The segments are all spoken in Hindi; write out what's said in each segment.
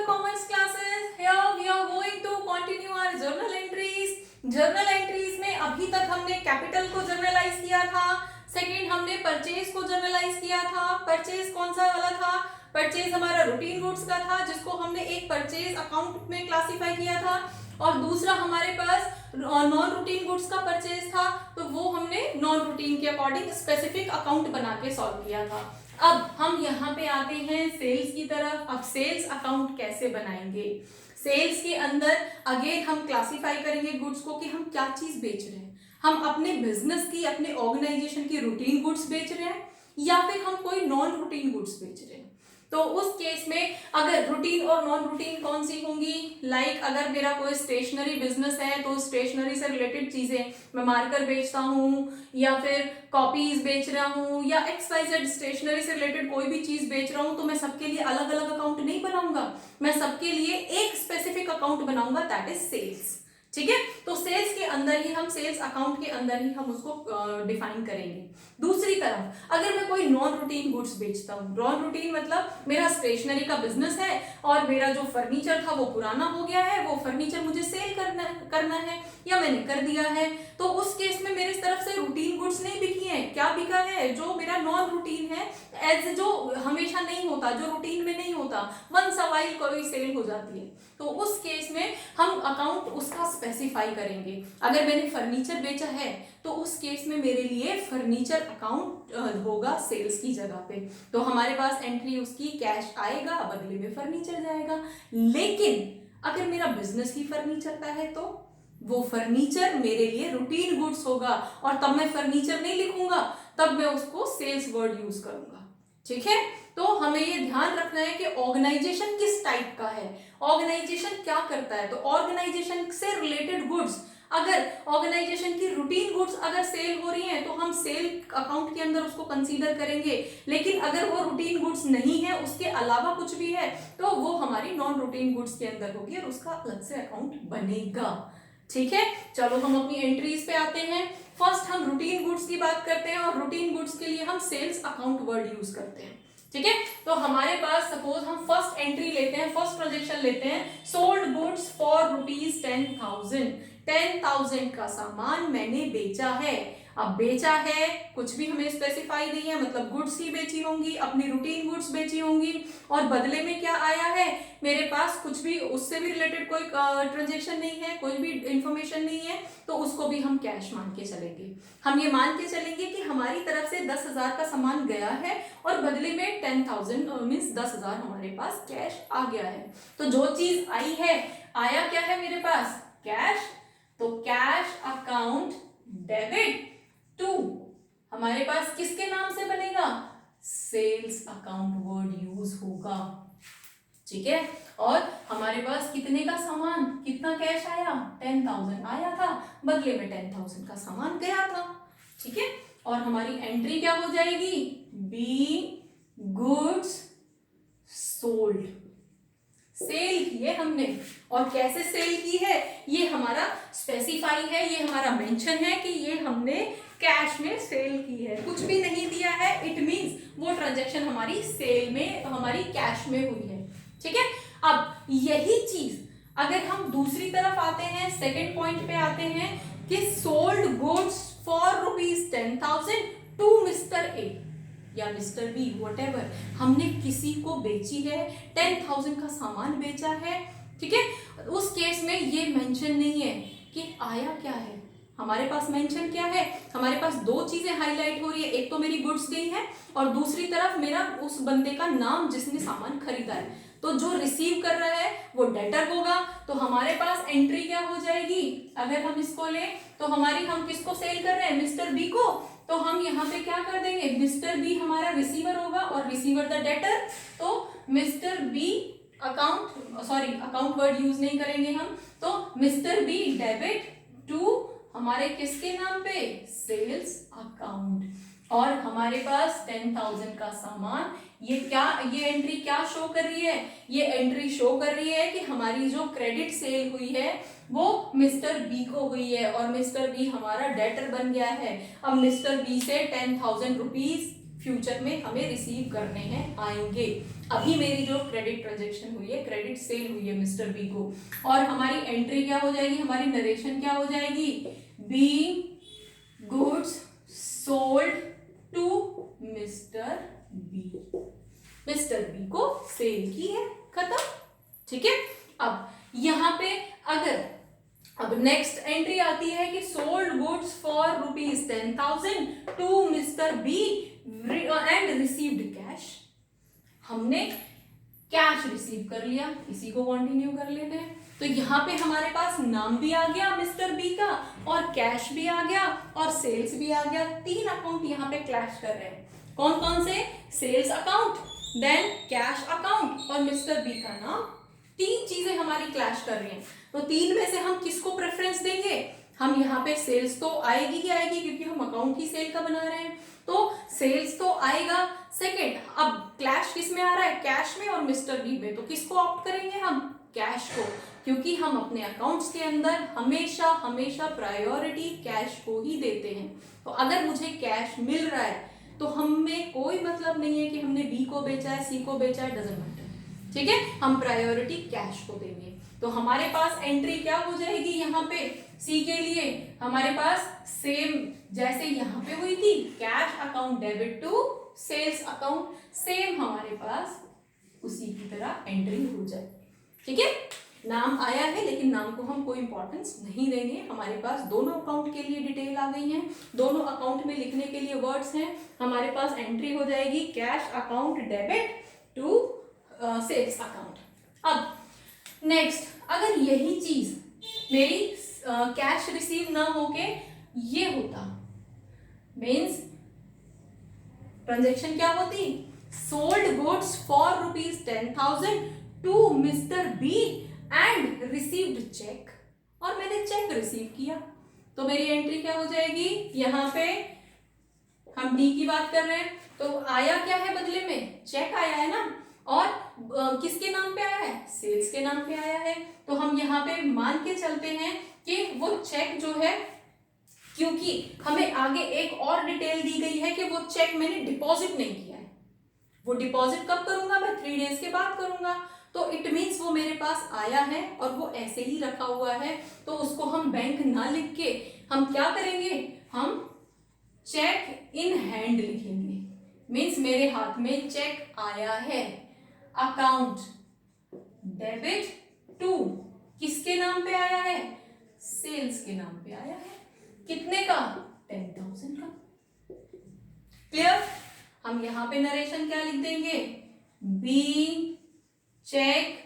commerce classes. Here we are going to continue our journal entries. Journal entries में अभी तक हमने कैपिटल को जर्नलाइज किया था, सेकंड हमने परचेज को जर्नलाइज किया था। परचेज कौन सा वाला था? परचेज हमारा रूटीन गुड्स का था जिसको हमने एक परचेज अकाउंट में क्लासिफाई किया था, और दूसरा हमारे पास नॉन रूटीन गुड्स का परचेज था, तो वो हमने नॉन रूटीन के अकॉर्डिंग स्पेसिफिक अकाउंट बना के सॉल्व किया था। अब हम यहाँ पे आते हैं सेल्स की तरफ। अब सेल्स अकाउंट कैसे बनाएंगे? सेल्स के अंदर अगेन हम क्लासिफाई करेंगे गुड्स को कि हम क्या चीज बेच रहे हैं। हम अपने बिजनेस की, अपने ऑर्गेनाइजेशन की रूटीन गुड्स बेच रहे हैं या फिर हम कोई नॉन रूटीन गुड्स बेच रहे हैं। तो उस केस में अगर रूटीन और नॉन रूटीन कौन सी होंगी? लाइक अगर मेरा कोई स्टेशनरी बिजनेस है तो स्टेशनरी से रिलेटेड चीजें, मैं मार्कर बेचता हूँ या फिर कॉपीज बेच रहा हूँ या XYZ स्टेशनरी से रिलेटेड कोई भी चीज बेच रहा हूँ, तो मैं सबके लिए अलग अलग अकाउंट नहीं बनाऊंगा, मैं सबके लिए एक स्पेसिफिक अकाउंट बनाऊंगा, दैट इज सेल्स। ठीक है, तो सेल्स के अंदर ही हम, सेल्स अकाउंट के अंदर ही हम उसको डिफाइन करेंगे। दूसरी तरफ अगर मैं कोई नॉन रूटीन गुड्स बेचता हूँ, नॉन रूटीन मतलब मेरा स्टेशनरी का बिजनेस है और मेरा जो फर्नीचर था वो पुराना हो गया है, वो फर्नीचर मुझे सेल करना है या मैंने कर दिया है, तो उस केस में मेरे तरफ से रूटीन गुड्स नहीं बिकी है। क्या बिका है? जो मेरा नॉन रूटीन है, एज जो हमेशा नहीं होता, जो रूटीन में नहीं होता, वंस अ वाइल कोई सेल हो जाती है, तो उस केस में हम अकाउंट उसका स्पेसिफाई करेंगे। अगर मैंने फर्नीचर बेचा है तो उस केस में मेरे लिए फर्नीचर अकाउंट होगा सेल्स की जगह पे, तो हमारे पास एंट्री उसकी कैश आएगा, बदले में फर्नीचर जाएगा। लेकिन अगर मेरा बिजनेस ही फर्नीचर का है तो वो फर्नीचर मेरे लिए रूटीन गुड्स होगा, और तब मैं फर्नीचर नहीं लिखूंगा, तब मैं उसको सेल्स वर्ड यूज करूंगा। ठीक है, तो हमें ये ध्यान रखना है कि ऑर्गेनाइजेशन किस टाइप का है, ऑर्गेनाइजेशन क्या करता है। तो ऑर्गेनाइजेशन से रिलेटेड गुड्स, अगर ऑर्गेनाइजेशन की रूटीन गुड्स अगर सेल हो रही हैं तो हम सेल अकाउंट के अंदर उसको कंसीडर करेंगे, लेकिन अगर वो रूटीन गुड्स नहीं है, उसके अलावा कुछ भी है, तो वो हमारी नॉन रूटीन गुड्स के अंदर होगी और उसका अलग से अकाउंट बनेगा। ठीक है, चलो हम अपनी एंट्रीज पे आते हैं। फर्स्ट हम रूटीन गुड्स की बात करते हैं, और रूटीन गुड्स के लिए हम सेल्स अकाउंट वर्ड यूज करते हैं। ठीक है, तो हमारे पास सपोज हम फर्स्ट एंट्री लेते हैं, फर्स्ट ट्रांजेक्शन लेते हैं, सोल्ड गुड्स फॉर ₹10,000। 10,000 का सामान मैंने बेचा है। अब बेचा है, कुछ भी हमें स्पेसिफाई नहीं है, मतलब गुड्स ही बेची होंगी, अपनी रूटीन गुड्स बेची होंगी, और बदले में क्या आया है, मेरे पास कुछ भी उससे भी रिलेटेड कोई ट्रांजेक्शन नहीं है, कोई भी इंफॉर्मेशन नहीं है, तो उसको भी हम कैश मान के चलेंगे। हम ये मान के चलेंगे कि हमारी तरफ से 10,000 का सामान गया है और बदले में 10,000 मीन्स 10,000 हमारे पास कैश आ गया है। तो जो चीज आई है, आया क्या है मेरे पास? कैश। तो कैश अकाउंट डेबिट टू, हमारे पास किसके नाम से बनेगा? सेल्स अकाउंट वर्ड यूज होगा। ठीक है, और हमारे पास कितने का सामान, कितना कैश आया? 10,000 आया था, बदले में 10,000 का सामान गया था। ठीक है, और हमारी एंट्री क्या हो जाएगी? Be goods sold. सेल की है हमने, और कैसे सेल की है ये हमारा स्पेसिफाई है, ये हमारा मेंशन है कि ये हमने कैश में सेल की है, कुछ भी नहीं दिया है, इट मींस वो ट्रांजैक्शन हमारी सेल में, हमारी कैश में हुई है। ठीक है, अब यही चीज अगर हम दूसरी तरफ आते हैं, सेकंड पॉइंट पे आते हैं कि sold goods for ₹10,000 to mister A या मिस्टर बी, व्हाटएवर, हमने किसी को बेची है, 10,000 का सामान बेचा है। ठीक है, उस केस में ये मेंशन नहीं है कि आया क्या है। हमारे पास मेंशन क्या है? हमारे पास दो चीजें हाईलाइट हो रही है, एक तो मेरी गुड्स गई है और दूसरी तरफ मेरा उस बंदे का नाम जिसने सामान खरीदा है। तो जो रिसीव कर रहा है वो डेटर होगा, तो हमारे पास एंट्री क्या हो जाएगी? अगर हम इसको लें तो हमारी, हम किसको सेल कर रहे हैं? मिस्टर बी को, तो हम यहाँ पे क्या कर देंगे? मिस्टर बी हमारा रिसीवर होगा और रिसीवर द डेटर, तो mister B account, sorry account word use नहीं करेंगे हम, तो मिस्टर बी डेबिट टू हमारे किसके नाम पे? सेल्स अकाउंट, और हमारे पास 10,000 का सामान, ये क्या, ये एंट्री क्या शो कर रही है? ये एंट्री शो कर रही है कि हमारी जो क्रेडिट सेल हुई है वो मिस्टर बी को हुई है, और मिस्टर बी हमारा डेटर बन गया है। अब मिस्टर बी से 10,000 रुपीज फ्यूचर में हमें रिसीव करने हैं, आएंगे। अभी मेरी जो क्रेडिट ट्रांजेक्शन हुई है, क्रेडिट सेल हुई है मिस्टर बी को, और हमारी एंट्री क्या हो जाएगी, हमारी नरेशन क्या हो जाएगी, be goods sold to mister B. Mister B को सेल की है, खत्म। ठीक है, अब यहां पे अगर अब नेक्स्ट एंट्री आती है कि sold goods for ₹10,000 to mister B and received cash. हमने कैश रिसीव कर लिया, इसी को कंटिन्यू कर लेते हैं। तो यहाँ पे हमारे पास नाम भी आ गया मिस्टर बी का, और कैश भी आ गया, और सेल्स भी आ गया। तीन अकाउंट यहाँ पे क्लैश कर रहे हैं। कौन कौन से, sales account, then cash account और मिस्टर बी का नाम। तीन चीजें हमारी क्लैश कर रही हैं। तो तीन में से हम किसको प्रेफरेंस देंगे, हम यहाँ पे सेल्स तो आएगी ही आएगी, क्योंकि हम अकाउंट ही सेल का बना रहे हैं, तो सेल्स तो आएगा। सेकेंड, अब क्लैश किस में आ रहा है, कैश में और मिस्टर बी में, तो किसको ऑप्ट करेंगे हम, कैश को, क्योंकि हम अपने अकाउंट्स के अंदर हमेशा हमेशा प्रायोरिटी कैश को ही देते हैं। तो अगर मुझे कैश मिल रहा है तो हमें कोई मतलब नहीं है कि हमने बी को बेचा है, सी को बेचा है, डजंट मैटर। ठीक है, हम प्रायोरिटी कैश को देंगे। तो हमारे पास एंट्री क्या हो जाएगी, यहाँ पे सी के लिए हमारे पास सेम जैसे यहाँ पे हुई थी, cash account debit to sales account, same हमारे पास उसी की तरह एंट्री हो जाए। ठीक है, नाम आया है लेकिन नाम को हम कोई इंपॉर्टेंस नहीं देंगे। हमारे पास दोनों अकाउंट के लिए डिटेल आ गई है, दोनों अकाउंट में लिखने के लिए वर्ड्स हैं। हमारे पास एंट्री हो जाएगी cash account debit to sales account. अब नेक्स्ट, अगर यही चीज मेरी कैश रिसीव ना होके ये होता, मीन्स ट्रांजेक्शन क्या होती, sold goods for ₹10,000 to mister B and received cheque, और मैंने चेक रिसीव किया, तो मेरी एंट्री क्या हो जाएगी, यहां पे हम डी की बात कर रहे हैं, तो आया क्या है बदले में, चेक आया है ना, और किसके नाम पे आया है, सेल्स के नाम पे आया है। तो हम यहाँ पे मान के चलते हैं कि वो चेक जो है, क्योंकि हमें आगे एक और डिटेल दी गई है कि वो चेक मैंने डिपॉजिट नहीं किया है, वो डिपॉजिट कब करूंगा, मैं 3 डेज के बाद करूंगा। तो इट मीन्स वो मेरे पास आया है और वो ऐसे ही रखा हुआ है, तो उसको हम बैंक ना लिख के हम क्या करेंगे, हम चेक इन हैंड लिखेंगे। मीन्स मेरे हाथ में चेक आया है, अकाउंट डेबिट टू किसके नाम पे आया है, सेल्स के नाम पे आया है, कितने का, 10,000 का। क्लियर, हम यहां पे नरेशन क्या लिख देंगे, be cheque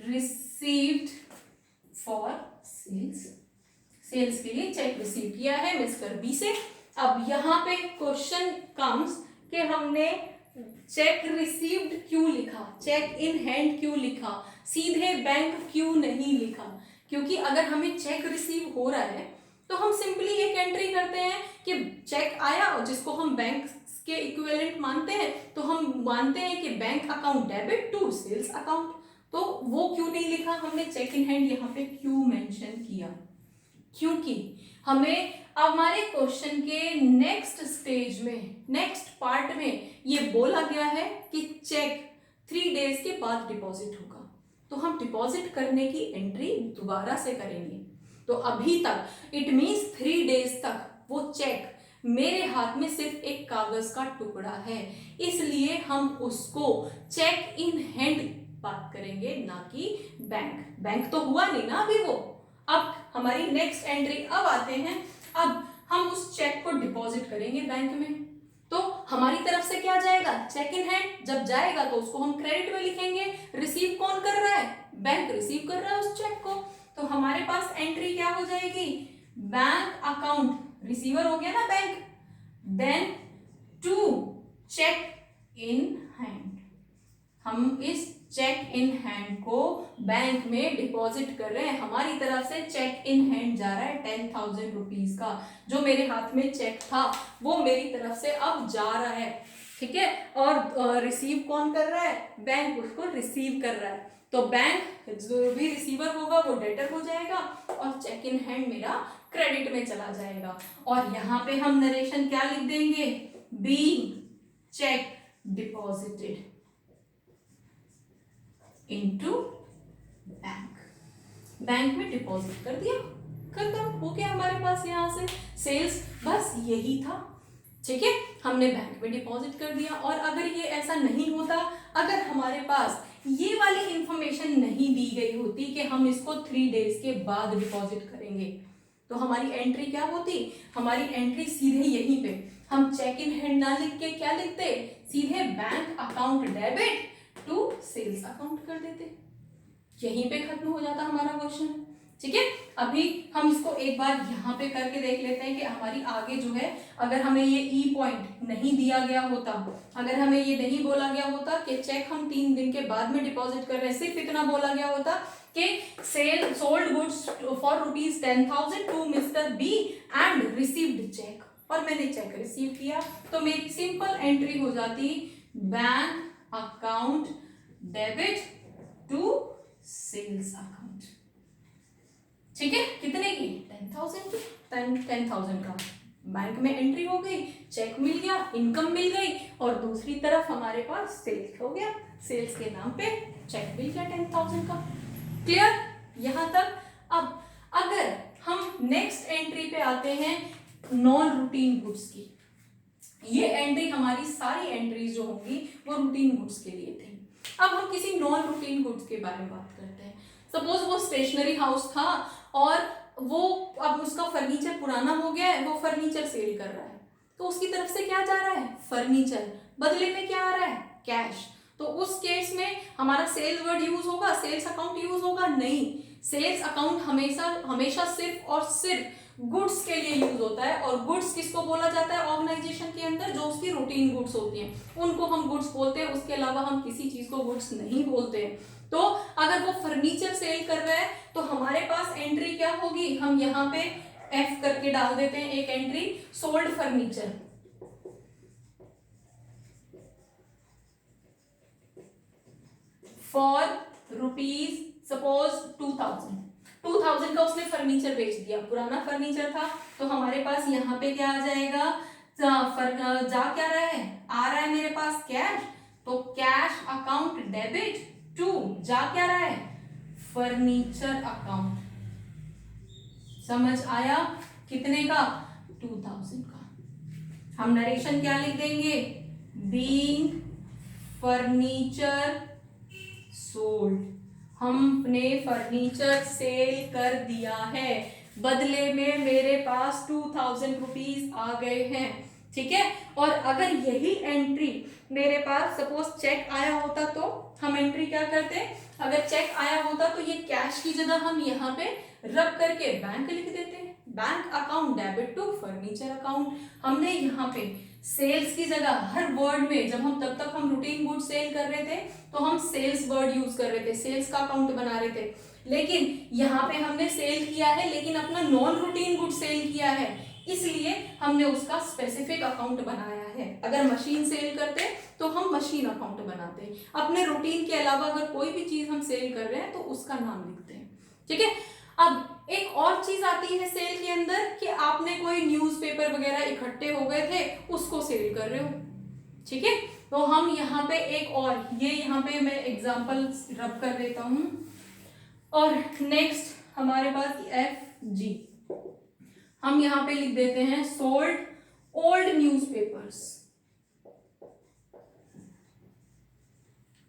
received for sales, sales के लिए चेक रिसीव किया है मिस्टर बी से। अब यहाँ पे क्वेश्चन कम्स कि हमने चेक रिसीव्ड क्यों लिखा, चेक इन हैंड क्यों लिखा, सीधे बैंक क्यों नहीं लिखा, क्योंकि अगर हमें चेक रिसीव हो रहा है तो हम सिंपली एक एंट्री करते हैं कि चेक आया, और जिसको हम बैंक के इक्विवेलेंट मानते हैं, तो हम मानते हैं कि bank account debit to sales account. तो वो क्यों नहीं लिखा हमने, चेक इन हैंड यहाँ पे क्यों मेंशन किया, क्योंकि हमें हमारे क्वेश्चन के नेक्स्ट स्टेज में, नेक्स्ट पार्ट में ये बोला गया है कि चेक 3 डेज के बाद डिपॉजिट होगा, तो हम डिपॉजिट करने की एंट्री दोबारा से करेंगे। तो अभी तक इट मीन्स 3 डेज तक वो चेक मेरे हाथ में सिर्फ एक कागज का टुकड़ा है, इसलिए हम उसको चेक इन हैंड बात करेंगे, ना कि बैंक। बैंक तो हुआ नहीं ना अभी वो। अब हमारी नेक्स्ट एंट्री अब आते हैं, अब हम उस चेक को डिपॉजिट करेंगे बैंक में, तो हमारी तरफ से क्या जाएगा, चेक इन हैंड। जब जाएगा तो उसको हम क्रेडिट में लिखेंगे। रिसीव कौन कर रहा है, बैंक रिसीव कर रहा है उस चेक को। तो हमारे पास एंट्री क्या हो जाएगी, बैंक अकाउंट, रिसीवर हो गया ना bank, then to cheque in hand, हम इस चेक इन हैंड को बैंक में डिपॉजिट कर रहे हैं। हमारी तरफ से चेक इन हैंड जा रहा है 10,000 रुपीज का, जो मेरे हाथ में चेक था वो मेरी तरफ से अब जा रहा है, ठीक है। और रिसीव कौन कर रहा है, बैंक उसको रिसीव कर रहा है। तो बैंक जो भी रिसीवर होगा वो डेटर हो जाएगा और चेक इन हैंड मेरा क्रेडिट में चला जाएगा। और यहाँ पे हम नरेशन क्या लिख देंगे, be cheque deposited into bank, bank में डिपॉजिट कर दिया, खत्म हो गया हमारे पास यहाँ से सेल्स, बस यही था। ठीक है, हमने बैंक में डिपॉजिट कर दिया। और अगर ये ऐसा नहीं होता, अगर हमारे पास ये वाली इंफॉर्मेशन नहीं दी गई होती कि हम इसको 3 डेज के बाद डिपॉजिट करेंगे, तो हमारी एंट्री क्या होती, हमारी एंट्री सीधे यहीं पे हम चेक इन हैंड ना लिख के क्या लिखते, सीधे bank account debit to sales account कर देते, यहीं पे खत्म हो जाता हमारा क्वेश्चन। ठीक है, अभी हम इसको एक बार यहाँ पे करके देख लेते हैं कि हमारी आगे जो है, अगर हमें ये ई पॉइंट नहीं दिया गया होता, अगर हमें ये नहीं बोला गया होता कि चेक हम 3 दिन के बाद में डिपॉजिट कर रहे हैं, सिर्फ इतना बोला गया होता कि sale sold goods for ₹10,000 to mister B and received cheque, और मैंने चेक रिसीव किया, तो मेरी सिंपल एंट्री हो जाती bank account debit to sales account. ठीक है, कितने की, 10,000 की, 10,000 का बैंक में एंट्री हो गई, चेक मिल गया, इनकम मिल गई, और दूसरी तरफ हमारे पास सेल्स हो गया, सेल्स के नाम पे चेक मिल गया 10,000 का। क्लियर यहां तक। अब अगर हम नेक्स्ट एंट्री पे आते हैं नॉन रूटीन गुड्स की, ये एंट्री हमारी सारी एंट्रीज जो होंगी वो रूटीन गुड्स के लिए थी। अब हम किसी नॉन रूटीन गुड्स के बारे में बात करते हैं। सपोज वो स्टेशनरी हाउस था और वो अब उसका फर्नीचर पुराना हो गया है, वो फर्नीचर सेल कर रहा है, तो उसकी तरफ से क्या जा रहा है, फर्नीचर, बदले में क्या आ रहा है, कैश। तो उस केस में हमारा सेल्स वर्ड यूज होगा, सेल्स अकाउंट यूज होगा, नहीं, सेल्स अकाउंट हमेशा सिर्फ और सिर्फ गुड्स के लिए यूज होता है। और गुड्स किसको बोला जाता है ऑर्गेनाइजेशन के अंदर, जो उसकी रूटीन गुड्स होती हैं उनको हम गुड्स बोलते हैं, उसके अलावा हम किसी चीज को गुड्स नहीं बोलते हैं। तो अगर वो फर्नीचर सेल कर रहा है तो हमारे पास एंट्री क्या होगी, हम यहाँ पे एफ करके डाल देते हैं एक entry, sold furniture, for rupees suppose 2,000 का उसने फर्नीचर बेच दिया, पुराना फर्नीचर था, तो हमारे पास यहाँ पे क्या आ जाएगा, जा क्या रहा है, आ रहा है मेरे पास कैश, तो कैश अकाउंट डेबिट टू जा क्या रहा है, फर्नीचर अकाउंट। समझ आया, कितने का, 2,000 का। हम नरेशन क्या लिख देंगे, बीइंग फर्नीचर सोल्ड, हमने फर्नीचर सेल कर दिया है, बदले में मेरे पास 2,000 रुपीज आ गए हैं। ठीक है, और अगर यही एंट्री मेरे पास सपोज चेक आया होता तो हम एंट्री क्या करते, अगर चेक आया होता तो ये कैश की जगह हम यहाँ पे रब करके बैंक लिख देते, bank account debit to furniture account. हमने यहाँ पे सेल्स की जगह हर वर्ड में, जब हम तब तक हम रूटीन गुड सेल कर रहे थे तो हम सेल्स वर्ड यूज कर रहे थे, सेल्स का अकाउंट बना रहे थे, लेकिन यहाँ पे हमने सेल किया है लेकिन अपना नॉन रूटीन गुड सेल किया है, इसलिए हमने उसका स्पेसिफिक अकाउंट बनाया है। अगर मशीन सेल करते तो हम मशीन अकाउंट बनाते हैं, अपने रूटीन के अलावा अगर कोई भी चीज हम सेल कर रहे हैं तो उसका नाम लिखते हैं। ठीक है, अब एक और चीज आती है सेल के अंदर कि आपने कोई न्यूज़पेपर वगैरह इकट्ठे हो गए थे, उसको सेल कर रहे हो। ठीक है, तो हम यहाँ पे एक और, ये यहाँ पे मैं एग्जांपल रब कर देता हूं, और नेक्स्ट हमारे पास FG, हम यहाँ पे लिख देते हैं सोल्ड ओल्ड न्यूज़पेपर्स।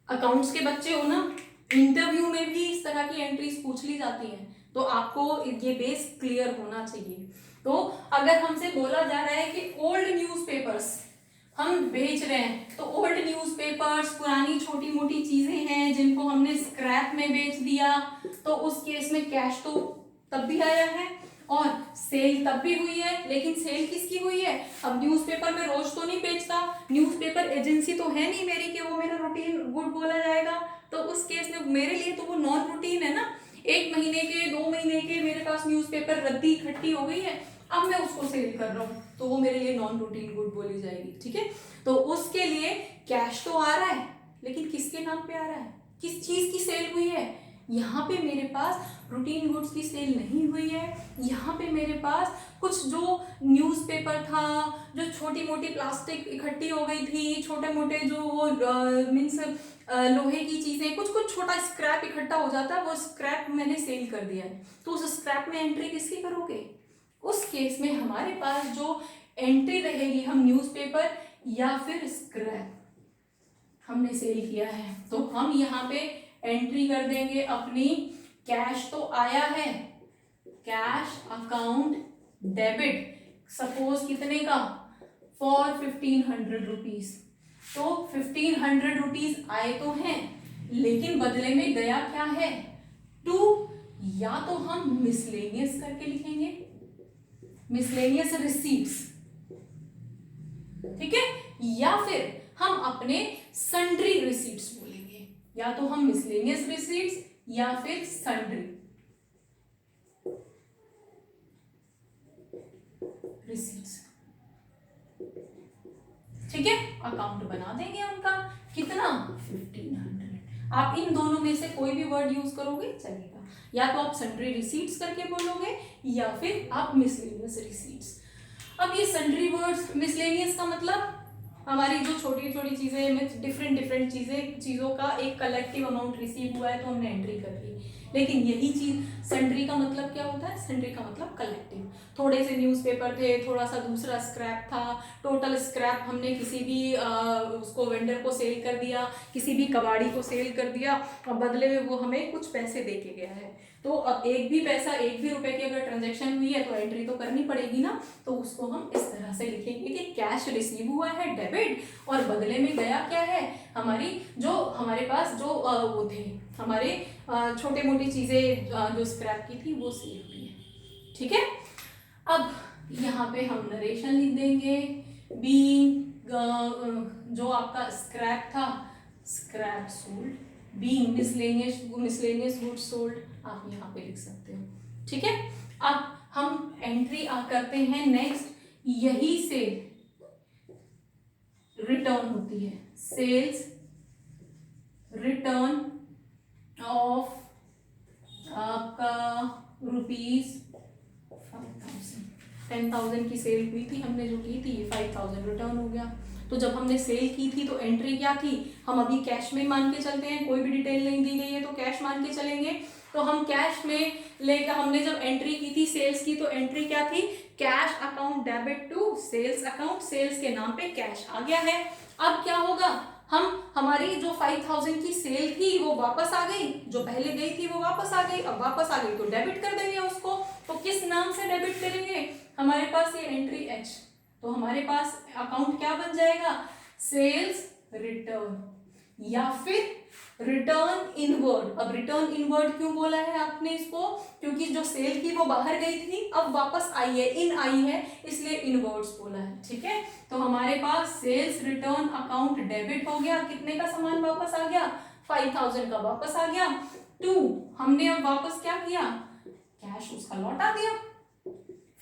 अकाउंट्स के बच्चे हो ना, इंटरव्यू में भी इस तरह की एंट्रीज पूछ ली जाती हैं, तो आपको ये बेस क्लियर होना चाहिए। तो अगर हमसे बोला जा रहा है कि ओल्ड न्यूज़पेपर्स हम बेच रहे हैं, तो ओल्ड न्यूज़पेपर्स पुरानी छोटी मोटी चीजें हैं जिनको हमने स्क्रैप में बेच दिया, तो उस केस में कैश तो तब भी आया है और सेल तब भी हुई है, लेकिन सेल किसकी हुई है, अब न्यूज़पेपर में रोज तो नहीं बेचता, न्यूज़पेपर एजेंसी तो है नहीं मेरी कि वो मेरा रूटीन गुड बोला जाएगा, तो उस केस में मेरे लिए तो वो नॉन रूटीन है ना, 1 महीने के 2 महीने के मेरे पास न्यूज़पेपर रद्दी इकट्ठी हो गई है, अब मैं उसको सेल कर रहा हूँ, तो वो मेरे लिए नॉन रूटीन गुड बोली जाएगी। ठीक है, तो उसके लिए कैश तो आ रहा है, लेकिन किसके नाम पे आ रहा है, किस चीज की सेल हुई है, यहाँ पे मेरे पास रूटीन गुड्स की सेल नहीं हुई है, यहाँ पे मेरे पास कुछ जो न्यूज़पेपर था, जो छोटी मोटी प्लास्टिक इकट्ठी हो गई थी, छोटे मोटे जो वो मीन्स लोहे की चीज़ें, कुछ कुछ छोटा स्क्रैप इकट्ठा हो जाता है, वो स्क्रैप मैंने सेल कर दिया है। तो उस स्क्रैप में एंट्री किसकी करोगे? उस केस में हमारे पास जो एंट्री रहेगी, हम न्यूज़पेपर या फिर स्क्रैप हमने सेल किया है, तो हम यहाँ पे एंट्री कर देंगे अपनी। कैश तो आया है, कैश अकाउंट डेबिट, सपोज कितने का, फॉर 1500 रुपीज। तो 1500 रुपीज आए तो हैं, लेकिन बदले में गया क्या है, टू, या तो हम मिसलेनियस करके लिखेंगे, मिसलेनियस रिसीट्स, ठीक है, या फिर हम अपने सन्ड्री रिसीट्स बोलेंगे, या तो हम मिसलेनियस रिसीट्स या फिर सन्ड्री रिसीट्स, ठीक है। अकाउंट बना देंगे उनका, कितना, 1500। आप इन दोनों में से कोई भी वर्ड यूज करोगे चलेगा, या तो आप सन्ड्री रिसीट्स करके बोलोगे या फिर आप मिसलेनियस रिसीट्स। अब ये सन्ड्री वर्ड्स, मिसलेनियस का मतलब हमारी जो छोटी छोटी चीजें, डिफरेंट चीजों का एक कलेक्टिव अमाउंट रिसीव हुआ है तो हमने एंट्री कर ली। लेकिन यही चीज सन्ड्री का मतलब क्या होता है, सन्ड्री का मतलब कलेक्टिव। थोड़े से न्यूज़पेपर थे, थोड़ा सा दूसरा स्क्रैप था, टोटल स्क्रैप हमने किसी भी उसको वेंडर को सेल कर दिया, किसी भी कबाड़ी को सेल कर दिया, और बदले में वो हमें कुछ पैसे दे के गया है। तो अब एक भी पैसा, एक भी रुपए की अगर ट्रांजैक्शन हुई है तो एंट्री तो करनी पड़ेगी ना। तो उसको हम इस तरह से लिखेंगे कि कैश रिसीव हुआ है डेबिट, और बदले में गया क्या है, हमारी जो हमारे पास जो वो थे हमारे छोटे मोटी चीजें जो स्क्रैप की थी वो सेल हुई है, ठीक है। अब यहाँ पे हम नरेशन लिख देंगे, बीइंग जो आपका स्क्रैप था, scrap sold, being miscellaneous goods sold, आप यहाँ पे लिख सकते हो, ठीक है। अब हम एंट्री करते हैं नेक्स्ट, यही से रिटर्न होती है, सेल्स रिटर्न ऑफ आपका ₹5000, 10,000 की सेल हुई थी, हमने जो की थी 5,000 रिटर्न हो गया। तो जब हमने सेल की थी तो एंट्री क्या थी, हम अभी कैश में मान के चलते हैं, कोई भी डिटेल नहीं दी गई है तो कैश मान के चलेंगे। तो हम कैश में लेकर हमने जब एंट्री की थी सेल्स की, तो एंट्री क्या थी, cash account debit to sales account, sales के नाम पे कैश आ गया है। अब क्या होगा, हम हमारी जो 5,000 की सेल थी वो वापस आ गई, जो पहले गई थी वो वापस आ गई, अब वापस आ गई तो डेबिट कर देंगे उसको। तो किस नाम से डेबिट करेंगे, हमारे पास ये एंट्री एच, तो हमारे पास अकाउंट क्या बन जाएगा, सेल्स रिटर्न या फिर रिटर्न इनवर्ड। अब रिटर्न इनवर्ड क्यों बोला है आपने इसको, क्योंकि जो सेल की वो बाहर गई थी, अब वापस आई है, इन आई है, इसलिए इनवर्ड्स बोला है, ठीक है। तो हमारे पास सेल्स रिटर्न अकाउंट डेबिट हो गया, कितने का सामान वापस आ गया, 5,000 का वापस आ गया। टू, हमने अब वापस क्या किया, कैश उसका लौटा दिया,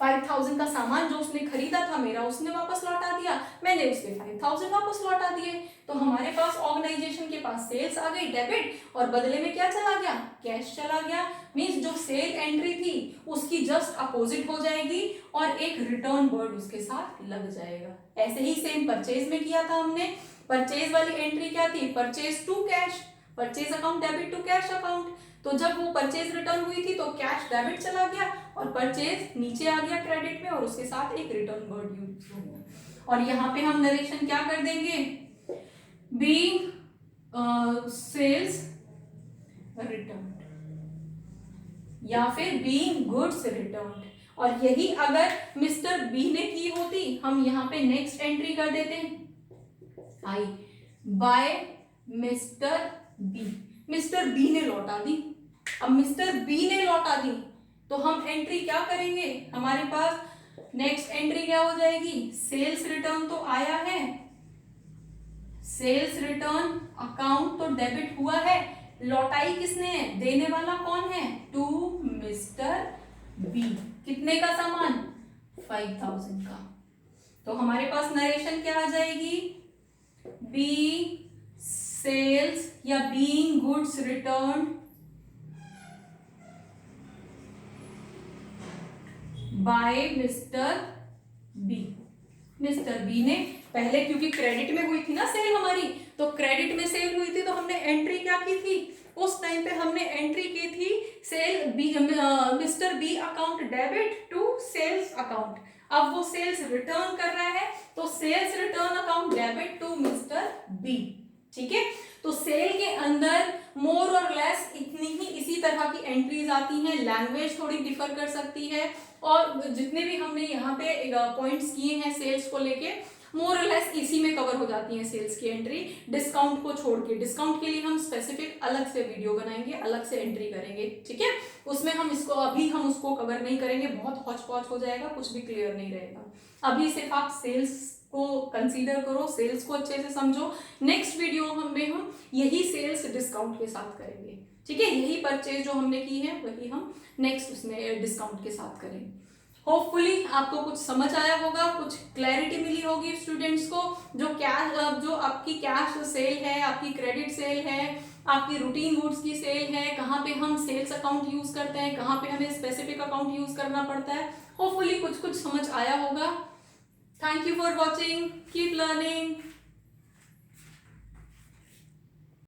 5,000 का सामान जो उसने खरीदा था मेरा, उसने वापस लौटा दिया, मैंने उसके 5,000 वापस लौटा दिए। तो हमारे पास ऑर्गेनाइजेशन के पास सेल्स आ गई डेबिट, और बदले में क्या चला गया, कैश चला गया। मींस जो सेल एंट्री थी उसकी जस्ट अपोजिट हो जाएगी और एक रिटर्न वर्ड उसके साथ लग जाएगा। ऐसे ही सेम परचेज में किया था हमने, परचेज वाली एंट्री क्या थी, purchase to cash, purchase account debit to cash account. तो जब वो परचेज रिटर्न हुई थी तो कैश डेबिट चला गया और परचेज नीचे आ गया क्रेडिट में, और उसके साथ एक रिटर्न वर्ड यूज हो गया। और यहाँ पे हम नरेशन क्या कर देंगे, बीइंग सेल्स रिटर्न या फिर बीइंग गुड्स रिटर्न। और यही अगर मिस्टर बी ने की होती, हम यहाँ पे नेक्स्ट एंट्री कर देते हैं, I by mister B, mister B ने लौटा दी। अब मिस्टर बी ने लौटा दी तो हम एंट्री क्या करेंगे, हमारे पास नेक्स्ट एंट्री क्या हो जाएगी, सेल्स रिटर्न तो आया है, सेल्स रिटर्न अकाउंट तो डेबिट हुआ है, लौटाई किसने है, देने वाला कौन है, टू मिस्टर बी, कितने का सामान, 5,000 का। तो हमारे पास नरेशन क्या आ जाएगी, बी सेल्स या being goods return by mister B. Mister B ने पहले, क्योंकि क्रेडिट में हुई थी ना सेल हमारी, तो क्रेडिट में सेल हुई थी तो हमने एंट्री क्या की थी, उस टाइम पे हमने एंट्री की थी sale B, mister B account debit to sales account. अब वो सेल्स रिटर्न कर रहा है तो sales return account debit to mister B. ठीक है, तो सेल के अंदर मोर और लेस इतनी ही इसी तरह की एंट्रीज आती हैं, लैंग्वेज थोड़ी डिफर कर सकती है, और जितने भी हमने यहाँ पे पॉइंट्स किए हैं सेल्स को लेके, मोर और लेस इसी में कवर हो जाती हैं सेल्स की एंट्री, डिस्काउंट को छोड़ के। डिस्काउंट के लिए हम स्पेसिफिक अलग से वीडियो बनाएंगे, अलग से एंट्री करेंगे, ठीक है, उसमें हम इसको, अभी हम उसको कवर नहीं करेंगे, बहुत हौच पौच हो जाएगा, कुछ भी क्लियर नहीं रहेगा। अभी सिर्फ आप सेल्स को कंसीडर करो, सेल्स को अच्छे से समझो। नेक्स्ट वीडियो में हम यही सेल्स डिस्काउंट के साथ करेंगे, ठीक है, यही परचेज जो हमने की है वही हम नेक्स्ट उसमें डिस्काउंट के साथ करेंगे। होपफुली आपको कुछ समझ आया होगा, कुछ क्लैरिटी मिली होगी स्टूडेंट्स को। जो कैश, जो आपकी कैश सेल है, आपकी क्रेडिट सेल है, आपकी रूटीन गुड्स की सेल है, कहाँ पे हम सेल्स अकाउंट यूज करते हैं, कहाँ पे हमें स्पेसिफिक अकाउंट यूज करना पड़ता है, होपफुली कुछ कुछ समझ आया होगा। Thank you for watching, keep learning.